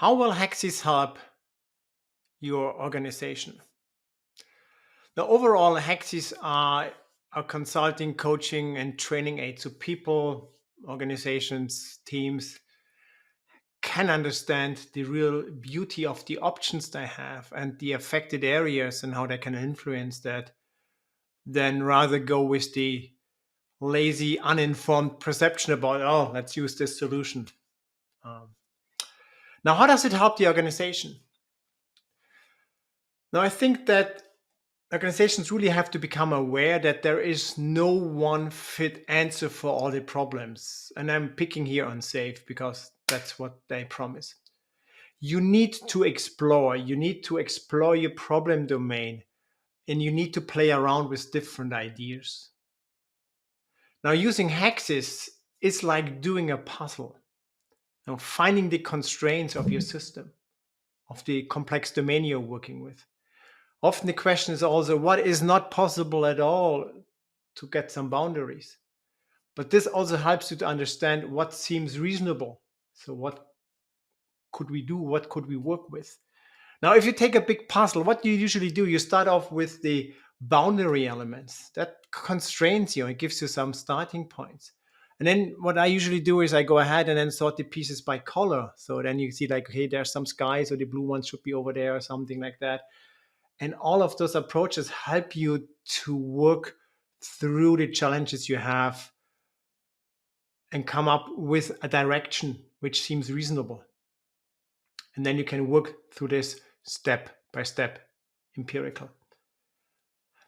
How will Hexis help your organization? Now, overall, Hexis are a consulting, coaching, and training aid. So people, organizations, teams can understand the real beauty of the options they have and the affected areas and how they can influence that, than rather go with the lazy, uninformed perception about, oh, let's use this solution. Um, Now, how does it help the organization? Now, I think that organizations really have to become aware that there is no one fit answer for all the problems. And I'm picking here on safe because that's what they promise. You need to explore, your problem domain, and you need to play around with different ideas. Now, using hexes is like doing a puzzle. Now, finding the constraints of your system, of the complex domain you're working with. Often the question is also what is not possible at all to get some boundaries. But this also helps you to understand what seems reasonable. So, what could we do? What could we work with? Now, if you take a big puzzle, what do you usually do? You start off with the boundary elements. That constrains you, it gives you some starting points. And then what I usually do is I go ahead and then sort the pieces by color. So then you see, like, okay, there's some sky, so the blue ones should be over there or something like that. And all of those approaches help you to work through the challenges you have and come up with a direction which seems reasonable. And then you can work through this step by step, empirical.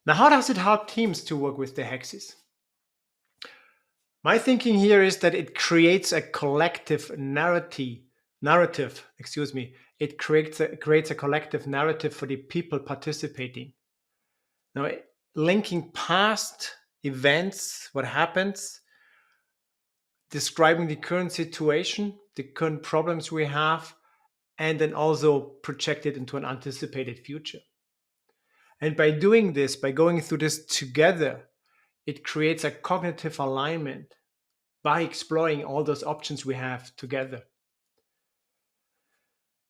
Now, how does it help teams to work with the hexes? My thinking here is that it creates a collective narrative. It creates a collective narrative for the people participating. Now, linking past events, what happens, describing the current situation, the current problems we have, and then also project it into an anticipated future. And by doing this, by going through this together, it creates a cognitive alignment by exploring all those options we have together.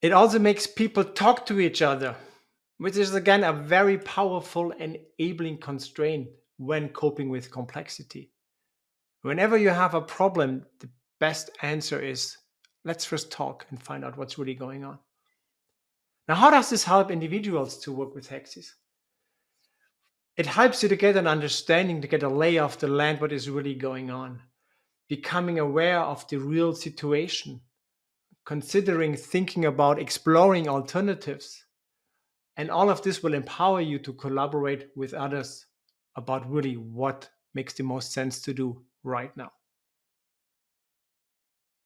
It also makes people talk to each other, which is again a very powerful enabling constraint when coping with complexity. Whenever you have a problem, the best answer is let's first talk and find out what's really going on. Now, how does this help individuals to work with hexes? It helps you to get an understanding, to get a lay of the land, what is really going on, becoming aware of the real situation, considering, thinking about, exploring alternatives. And all of this will empower you to collaborate with others about really what makes the most sense to do right now.